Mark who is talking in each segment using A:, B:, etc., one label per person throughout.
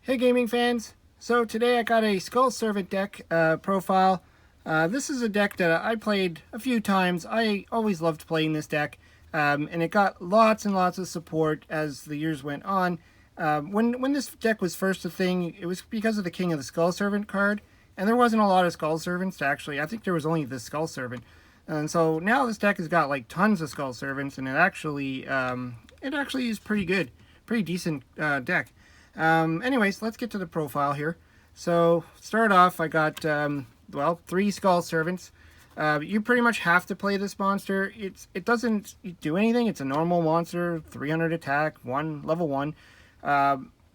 A: Hey gaming fans! So today I got a Skull Servant deck profile. This is a deck that I played a few times. I always loved playing this deck, and it got lots and lots of support as the years went on. When this deck was first a thing, it was because of the King of the Skull Servant card, and there wasn't a lot of Skull Servants actually. I think there was only the Skull Servant, and so now this deck has got like tons of Skull Servants, and it actually is pretty good, pretty decent deck. Anyways, let's get to the profile here. So, start off, I got, well, 3 Skull Servants. You pretty much have to play this monster. It doesn't do anything. It's a normal monster, 300 attack, level 1.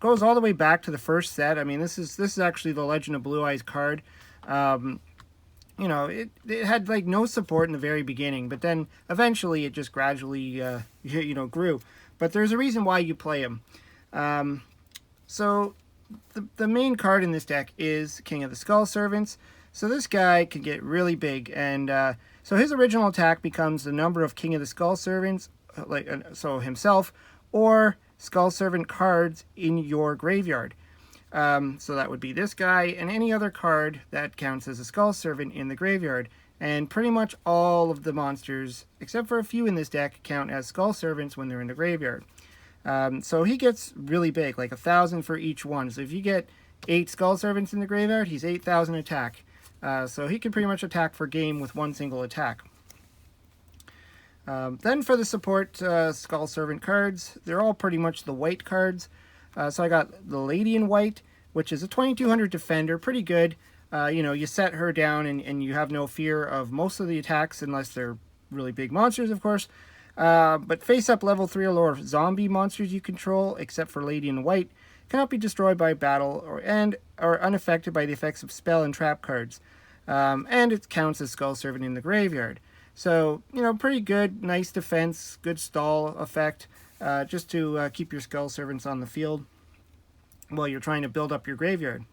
A: Goes all the way back to the first set. I mean, this is actually the Legend of Blue Eyes card. You know, it had, like, no support in the very beginning, but then eventually it just gradually, grew. But there's a reason why you play him. So, the main card in this deck is King of the Skull Servants. So this guy can get really big, and so his original attack becomes the number of King of the Skull Servants, so himself, or Skull Servant cards in your graveyard. So that would be this guy, and any other card that counts as a Skull Servant in the graveyard. And pretty much all of the monsters, except for a few in this deck, count as Skull Servants when they're in the graveyard. So he gets really big, like 1,000 for each one. So if you get 8 Skull Servants in the graveyard, he's 8,000 attack. So he can pretty much attack for game with one single attack. Then for the support Skull Servant cards, they're all pretty much the white cards. So I got the Lady in White, which is a 2200 defender, pretty good. You set her down and you have no fear of most of the attacks, unless they're really big monsters, of course. But face-up level 3 or lower zombie monsters you control, except for Lady in White, cannot be destroyed by battle or are unaffected by the effects of spell and trap cards. And it counts as Skull Servant in the graveyard. So, pretty good, nice defense, good stall effect, just to keep your Skull Servants on the field while you're trying to build up your graveyard.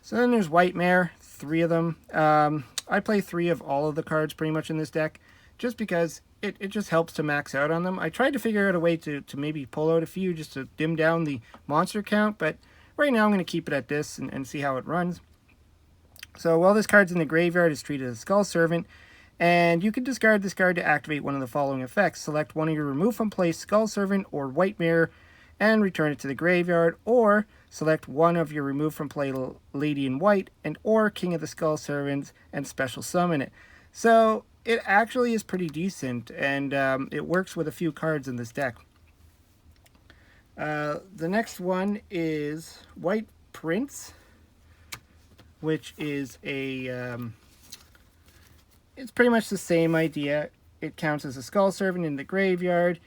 A: So then there's White Mare, 3 of them. I play 3 of all of the cards pretty much in this deck, just because it just helps to max out on them. I tried to figure out a way to maybe pull out a few just to dim down the monster count, but right now I'm going to keep it at this and see how it runs. So while this card's in the graveyard, it's treated as Skull Servant, and you can discard this card to activate one of the following effects. Select one of your remove from play Skull Servant or White Mare and return it to the graveyard, or select one of your remove from play Lady in White and or King of the Skull Servants and special summon it. So it actually is pretty decent, and it works with a few cards in this deck. The next one is White Prince, which is it's pretty much the same idea. It counts as a Skull Servant in the graveyard,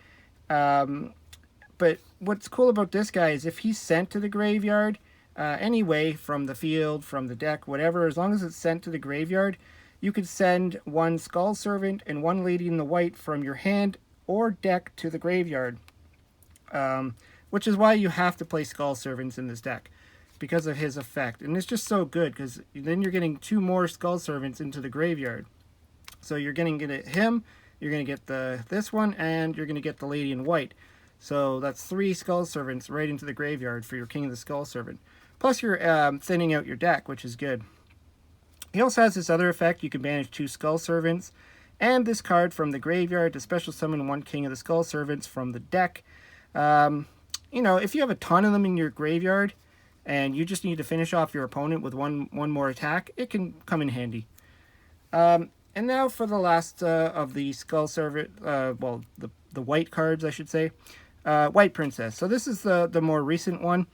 A: but what's cool about this guy is if he's sent to the graveyard, anyway, from the field, from the deck, whatever, as long as it's sent to the graveyard, you could send 1 Skull Servant and 1 Lady in the White from your hand or deck to the graveyard. Which is why you have to play Skull Servants in this deck, because of his effect. And it's just so good, because then you're getting 2 more Skull Servants into the graveyard. So you're going to get him, you're going to get this one, and you're going to get the Lady in White. So that's 3 Skull Servants right into the graveyard for your King of the Skull Servant. Plus you're thinning out your deck, which is good. He also has this other effect. You can banish 2 Skull Servants and this card from the graveyard to special summon 1 King of the Skull Servants from the deck. If you have a ton of them in your graveyard and you just need to finish off your opponent with one more attack, it can come in handy. And now for the last of the Skull Servant, the white cards, I should say. White Princess. So this is the more recent one.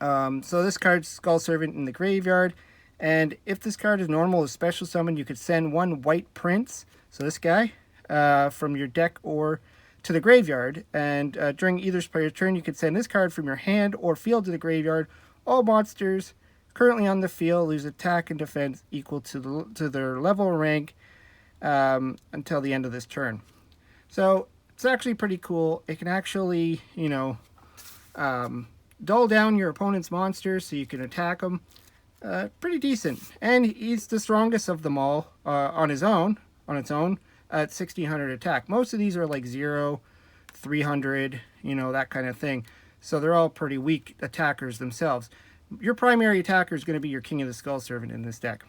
A: So this card's Skull Servant in the graveyard. And if this card is normal or special summon, you could send 1 White Prince, so this guy, from your deck or to the graveyard. And during either player's turn, you could send this card from your hand or field to the graveyard. All monsters currently on the field lose attack and defense equal to their level or rank until the end of this turn. So it's actually pretty cool. It can actually, dull down your opponent's monsters so you can attack them. Pretty decent, and he's the strongest of them all on its own at 1600 attack. Most of these are like 0, 300, that kind of thing. so they're all pretty weak attackers themselves. Your primary attacker is going to be your King of the Skull Servant in this deck.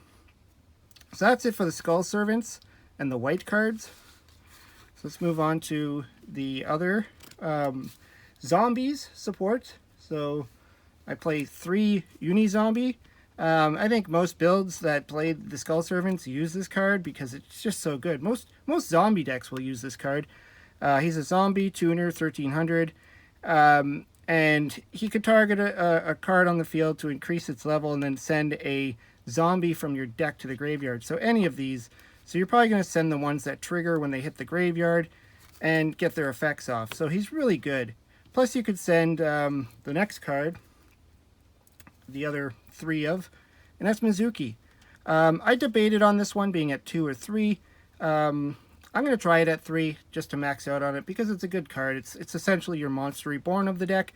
A: So that's it for the Skull Servants and the white cards. So let's move on to the other zombies support. So I play 3 Uni-Zombie. I think most builds that play the Skull Servants use this card because it's just so good. Most zombie decks will use this card. He's a zombie tuner, 1300. And he could target a card on the field to increase its level and then send a zombie from your deck to the graveyard. So any of these. So you're probably going to send the ones that trigger when they hit the graveyard and get their effects off. So he's really good. Plus you could send the next card, the other 3 of, and that's Mizuki. I debated on this one being at 2 or 3. I'm going to try it at 3 just to max out on it because it's a good card. It's essentially your Monster Reborn of the deck.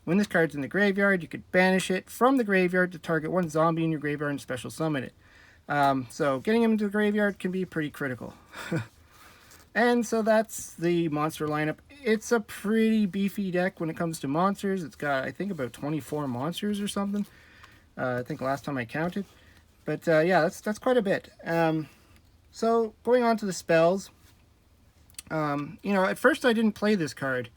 A: When this card's in the graveyard, you could banish it from the graveyard to target 1 zombie in your graveyard and special summon it. So getting him into the graveyard can be pretty critical. And so that's the monster lineup. It's a pretty beefy deck when it comes to monsters. It's got, I think, about 24 monsters or something. I think last time I counted. But yeah, that's quite a bit. So going on to the spells. At first I didn't play this card.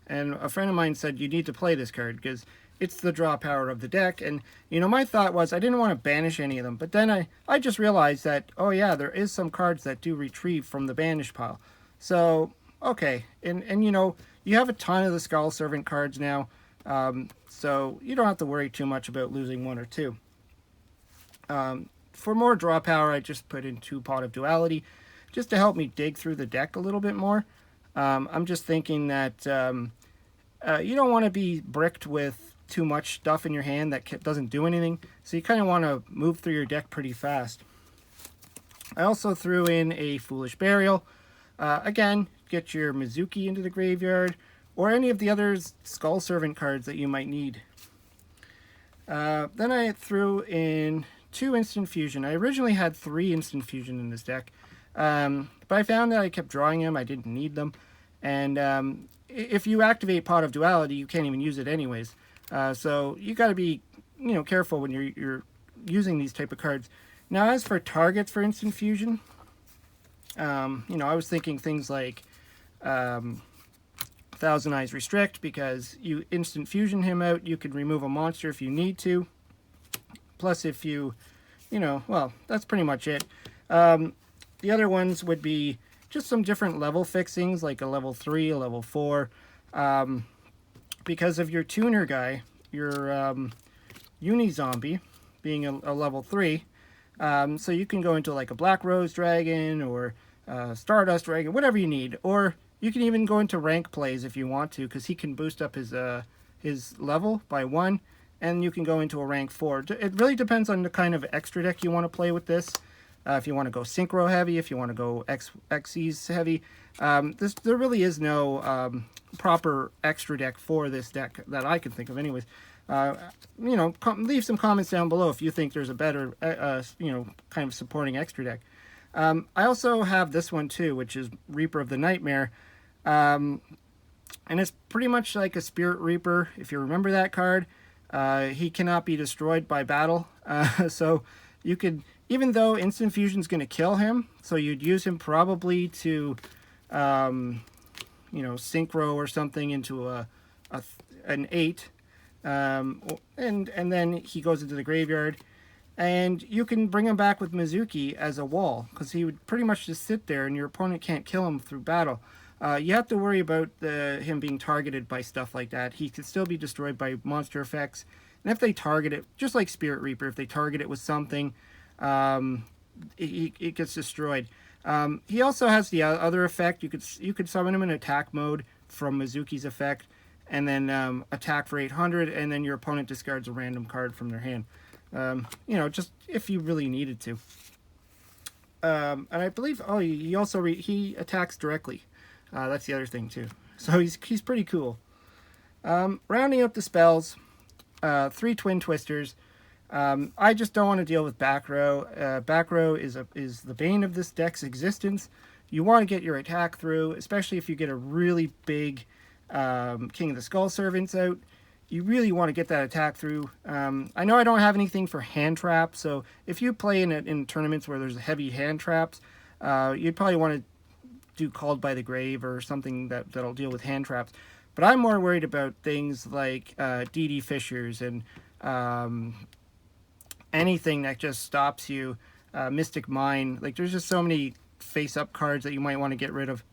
A: And a friend of mine said, you need to play this card because it's the draw power of the deck. And, my thought was I didn't want to banish any of them. But then I just realized that, oh yeah, there is some cards that do retrieve from the banish pile. So, okay. And you have a ton of the Skull Servant cards now. So you don't have to worry too much about losing 1 or 2. For more draw power, I just put in 2 Pot of Duality just to help me dig through the deck a little bit more. I'm just thinking that you don't want to be bricked with too much stuff in your hand that doesn't do anything. So you kind of want to move through your deck pretty fast. I also threw in a Foolish Burial. Again, get your Mizuki into the graveyard or any of the other Skull Servant cards that you might need. Then I threw in 2 Instant Fusion. I originally had 3 Instant Fusion in this deck. But I found that I kept drawing them. I didn't need them. And if you activate Pot of Duality, you can't even use it anyways. So you got to be, careful when you're using these type of cards. Now, as for targets for Instant Fusion, I was thinking things like Thousand Eyes Restrict, because you Instant Fusion him out, you could remove a monster if you need to. Plus, if you, well, that's pretty much it. The other ones would be just some different level fixings, like a level 3, a level 4. Because of your tuner guy, your Uni-Zombie being a level 3, so you can go into like a Black Rose Dragon or Stardust Dragon, whatever you need. Or you can even go into rank plays if you want to, because he can boost up his level by 1, and you can go into a rank 4. It really depends on the kind of extra deck you want to play with this. If you want to go Synchro heavy, if you want to go Xyz heavy. There really is no proper extra deck for this deck that I can think of anyways. Leave some comments down below if you think there's a better, kind of supporting extra deck. I also have this one too, which is Reaper of the Nightmare. And it's pretty much like a Spirit Reaper, if you remember that card. He cannot be destroyed by battle. So you could, even though Instant Fusion is going to kill him, so you'd use him probably to, Synchro or something into an 8. And then he goes into the graveyard. And you can bring him back with Mizuki as a wall, because he would pretty much just sit there and your opponent can't kill him through battle. You have to worry about him being targeted by stuff like that. He could still be destroyed by monster effects. And if they target it, just like Spirit Reaper, if they target it with something, it gets destroyed. He also has the other effect. You could summon him in attack mode from Mizuki's effect, and then attack for 800, and then your opponent discards a random card from their hand. Just if you really needed to. And I believe, he also he attacks directly. That's the other thing too. So he's pretty cool. Rounding up the spells, 3 Twin Twisters. I just don't want to deal with back row. Back row is the bane of this deck's existence. You want to get your attack through, especially if you get a really big King of the Skull Servants out. you really want to get that attack through. I know I don't have anything for hand traps, so if you play in tournaments where there's heavy hand traps, you'd probably want to do Called by the Grave or something that'll deal with hand traps. But I'm more worried about things like DD Fishers and anything that just stops you. Mystic Mine. Like, there's just so many face-up cards that you might want to get rid of.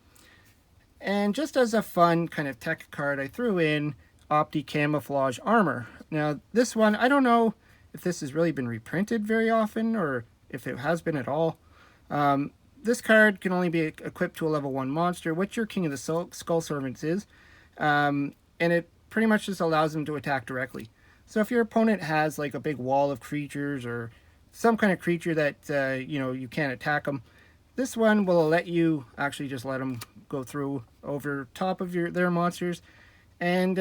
A: And just as a fun kind of tech card, I threw in Optic Camouflage Armor. Now, this one, I don't know if this has really been reprinted very often or if it has been at all. This card can only be equipped to a level 1 monster, which your King of the Skull Servants is. And it pretty much just allows them to attack directly. So if your opponent has like a big wall of creatures or some kind of creature that, you can't attack them, this one will let you actually just let them go through over top of their monsters. And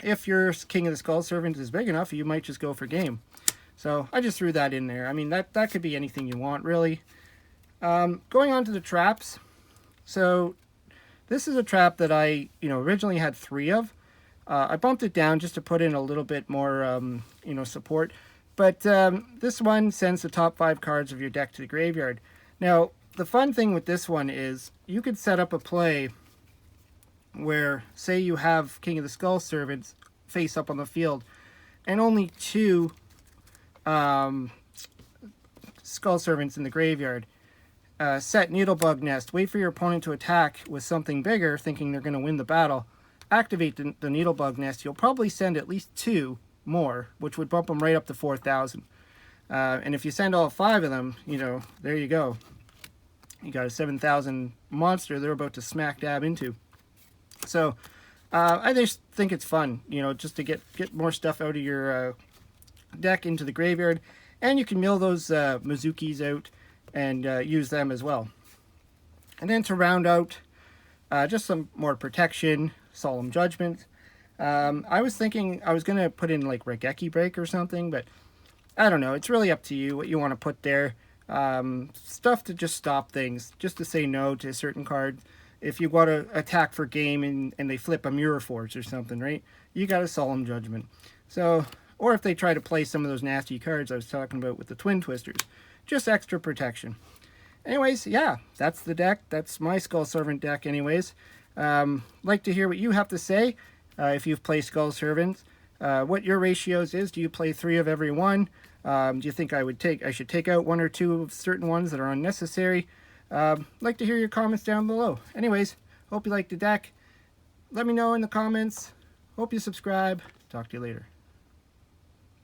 A: if your King of the Skull Servant is big enough, you might just go for game. So I just threw that in there. I mean, that could be anything you want, really. Going on to the traps. So this is a trap that I, originally had 3 of. I bumped it down just to put in a little bit more, support. But this one sends the top 5 cards of your deck to the graveyard. Now, the fun thing with this one is you could set up a play where, say you have King of the Skull Servants face up on the field, and only 2 Skull Servants in the graveyard. Set Needlebug Nest. Wait for your opponent to attack with something bigger, thinking they're going to win the battle. Activate the Needlebug Nest. You'll probably send at least 2 more, which would bump them right up to 4,000. And if you send all 5 of them, there you go. You got a 7,000 monster they're about to smack dab into. So I just think it's fun, just to get more stuff out of your deck into the graveyard. And you can mill those Mizukis out and use them as well. And then to round out, just some more protection, Solemn Judgment. I was thinking I was going to put in like Regeki Break or something, but I don't know. It's really up to you what you want to put there. Stuff to just stop things, just to say no to a certain card. If you want to attack for game and they flip a Mirror Force or something, right? You got a Solemn Judgment. So, or if they try to play some of those nasty cards I was talking about with the Twin Twisters. Just extra protection. Anyways, yeah, that's the deck. That's my Skull Servant deck anyways. Like to hear what you have to say if you've played Skull Servants. What your ratios is. Do you play 3 of every one? Do you think I should take out 1 or 2 of certain ones that are unnecessary? Like to hear your comments down below. Anyways, hope you like the deck. Let me know in the comments. Hope you subscribe. Talk to you later.